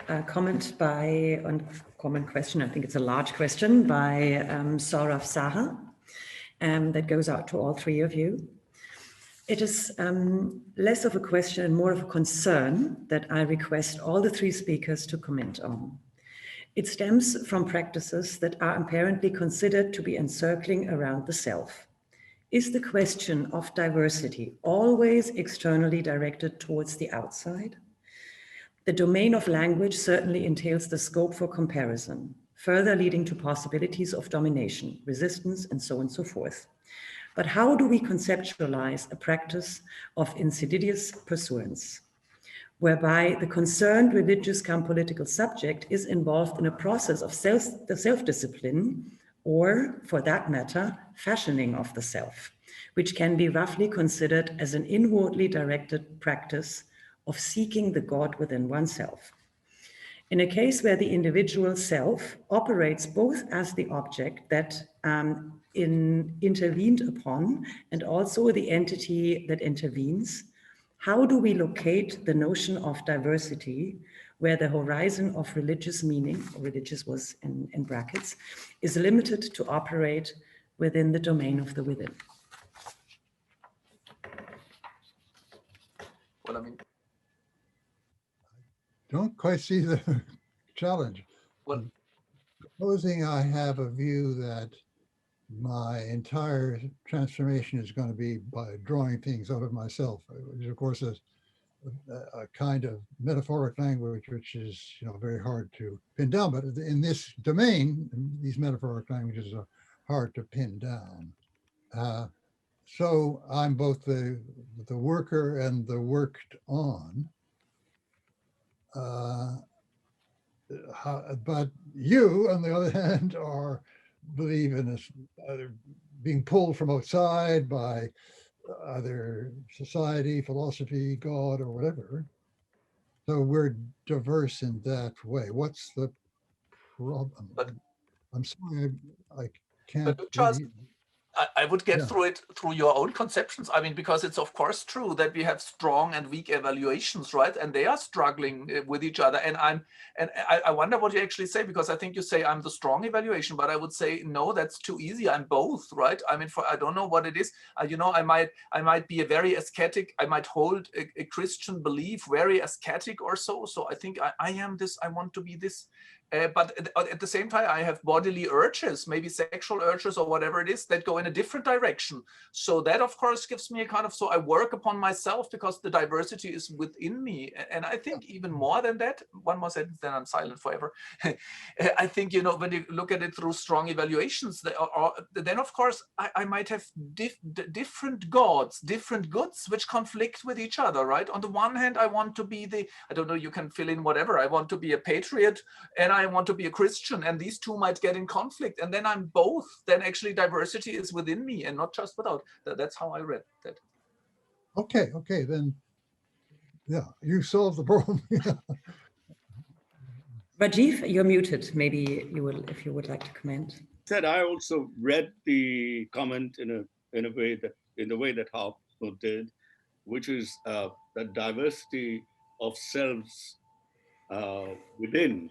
a comment common question, I think it's a large question, by Saurav Saha, that goes out to all three of you. It is less of a question and more of a concern that I request all the three speakers to comment on. It stems from practices that are apparently considered to be encircling around the self. Is the question of diversity always externally directed towards the outside? The domain of language certainly entails the scope for comparison, further leading to possibilities of domination, resistance, and so on and so forth. But how do we conceptualize a practice of insidious pursuance, whereby the concerned religious cum political subject is involved in a process of self-discipline, or, for that matter, fashioning of the self, which can be roughly considered as an inwardly directed practice of seeking the God within oneself. In a case where the individual self operates both as the object that intervened upon and also the entity that intervenes, how do we locate the notion of diversity where the horizon of religious meaning, religious was in brackets, is limited to operate within the domain of the within?
Well, I mean,
Don't quite see the challenge.
well,
Supposing I have a view that my entire transformation is going to be by drawing things out of myself, which of course is a kind of metaphoric language, which is, you know, very hard to pin down. But in this domain, these metaphoric languages are hard to pin down. So I'm both the worker and the worked on. But you, on the other hand, believe in this being pulled from outside by either society, philosophy, God, or whatever. So we're diverse in that way. What's the problem?
But
I'm sorry, I can't.
but Charles, I would get
Yeah.
through it through your own conceptions. I mean, because it's of course true that we have strong and weak evaluations, right? And they are struggling with each other. And I wonder what you actually say, because I think you say I'm the strong evaluation, but I would say no, that's too easy. I'm both, right? I mean, I don't know what it is. You know, I might be a very ascetic. I might hold a Christian belief very ascetic or so. So I think I am this. I want to be this. But at the same time, I have bodily urges, maybe sexual urges or whatever it is, that go in a different direction. So that, of course, gives me a kind of, so I work upon myself because the diversity is within me. And I think even more than that, one more sentence, then I'm silent forever. I think, you know, when you look at it through strong evaluations, then, of course, I might have different gods, different goods, which conflict with each other, right? On the one hand, I want to be I don't know, you can fill in whatever. I want to be a patriot and I want to be a Christian, and these two might get in conflict. And then I'm both. Then actually diversity is within me and not just without. That's how I read that.
Okay, then, yeah, you solved the problem.
Rajeev, you're muted. Maybe you will, if you would like to comment.
Said I also read the comment in the way that Hartmut did, which is that diversity of selves within,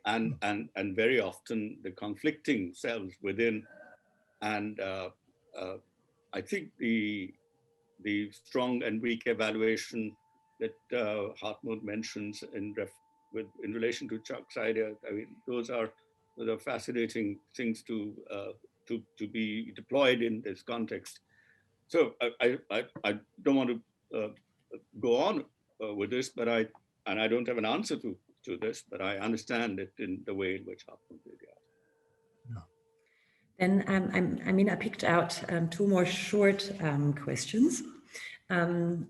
and very often the conflicting selves within, and I think the strong and weak evaluation that Hartmut mentions in relation to Chuck's idea. I mean, those are fascinating things to be deployed in this context. So I don't want to go on with this, but I don't have an answer to this, but I understand it in the way in which Hartmut did. Yeah.
Then I mean, I picked out two more short questions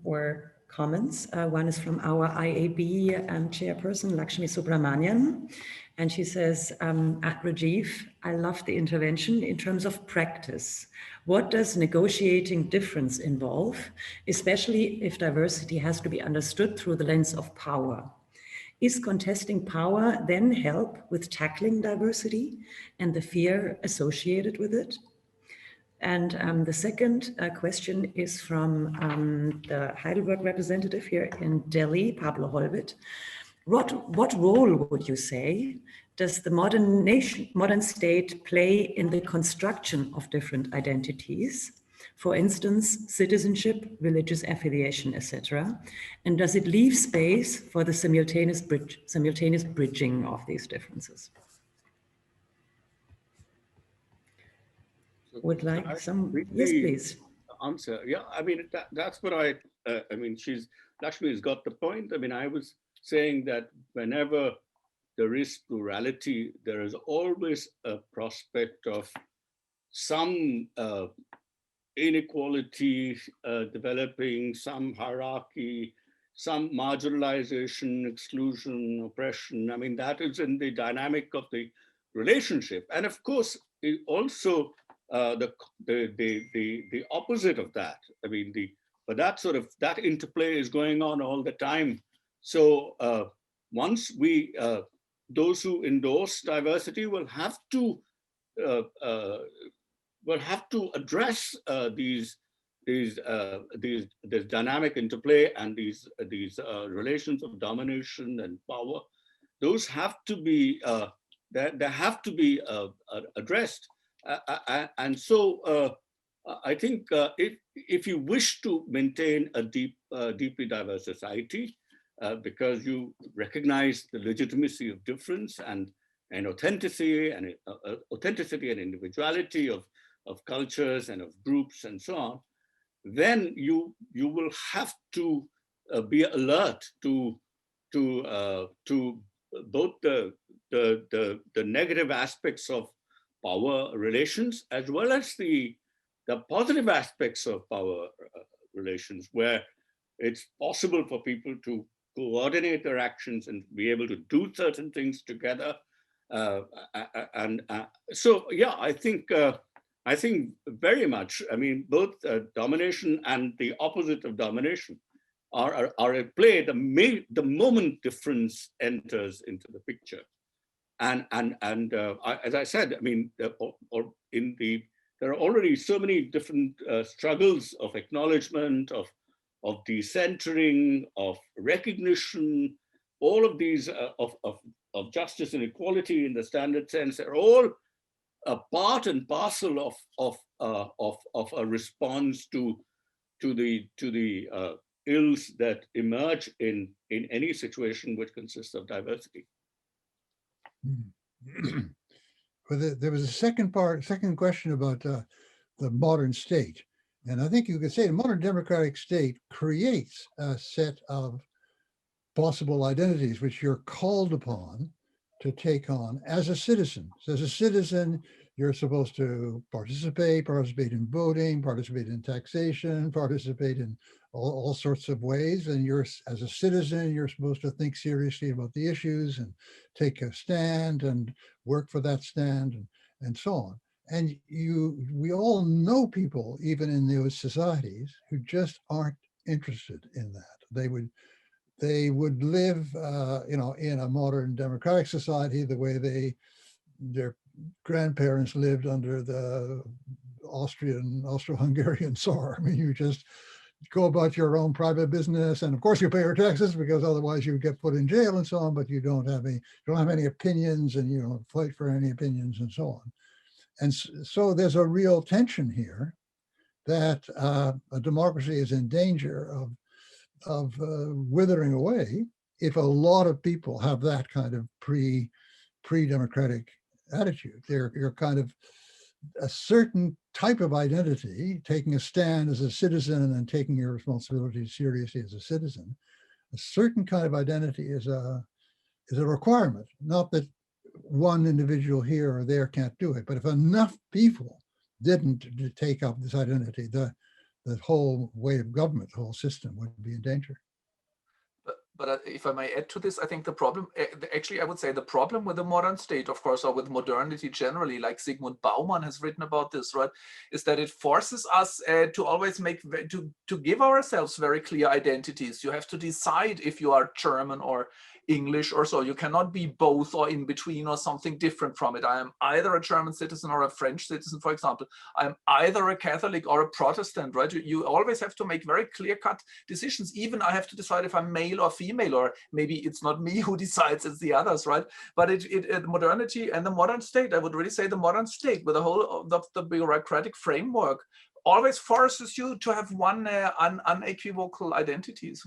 or comments. One is from our IAB chairperson, Lakshmi Subramanian. And she says, at Rajeev, I love the intervention in terms of practice. What does negotiating difference involve, especially if diversity has to be understood through the lens of power? Is contesting power then help with tackling diversity and the fear associated with it? And the second question is from the Heidelberg representative here in Delhi, Pablo Holbit. What role would you say does the modern state play in the construction of different identities? For instance, citizenship, religious affiliation, etc. And does it leave space for the simultaneous bridging of these differences? Would like some, yes, please.
Answer, yeah, I mean, that's what I mean, Lakshmi has got the point. I mean, I was saying that whenever there is plurality, there is always a prospect of some inequality developing, some hierarchy, some marginalization, exclusion, oppression. I mean, that is in the dynamic of the relationship. And of course, it also the opposite of that. I mean, but that interplay is going on all the time. So once those who endorse diversity will have to address this dynamic interplay and these relations of domination and power. Those have to be they have to be addressed, and so I think if you wish to maintain a deeply diverse society, because you recognize the legitimacy of difference and authenticity and individuality of cultures and of groups and so on, then you will have to be alert to both the negative aspects of power relations as well as the positive aspects of power relations, where it's possible for people to coordinate their actions and be able to do certain things together. So yeah, I think very much. I mean, both domination and the opposite of domination are at play the moment difference enters into the picture. And as I said, I mean, there are already so many different struggles of acknowledgement, of decentering, of recognition. All of these of justice and equality in the standard sense are all a part and parcel of a response to the ills that emerge in any situation which consists of diversity.
But there was a second question about the modern state. And I think you could say the modern democratic state creates a set of possible identities which you're called upon to take on as a citizen. So as a citizen, you're supposed to participate in voting, participate in taxation, participate in all sorts of ways. And you're, as a citizen, you're supposed to think seriously about the issues and take a stand and work for that stand and so on. And we all know people, even in those societies, who just aren't interested in that. They would live, in a modern democratic society the way their grandparents lived under the Austro-Hungarian Tsar. I mean, you just go about your own private business, and of course you pay your taxes because otherwise you get put in jail and so on. But you don't have any opinions, and you don't fight for any opinions and so on. And so there's a real tension here that a democracy is in danger of withering away if a lot of people have that kind of pre-democratic attitude. You're kind of a certain type of identity, taking a stand as a citizen and taking your responsibilities seriously as a citizen. A certain kind of identity is a requirement, not that one individual here or there can't do it, but if enough people didn't take up this identity, the whole way of government, the whole system would be in danger.
But if I may add to this, I think the problem, actually, I would say the problem with the modern state, of course, or with modernity generally, like Zygmunt Bauman has written about this, right, is that it forces us to always to give ourselves very clear identities. You have to decide if you are German or English or so. You cannot be both or in between or something different from it. I am either a German citizen or a French citizen, for example. I'm either a Catholic or a Protestant, right? You always have to make very clear-cut decisions. Even I have to decide if I'm male or female, or maybe it's not me who decides, it's the others, right? But modernity and the modern state, I would really say the modern state with the whole of the bureaucratic framework always forces you to have one unequivocal identities.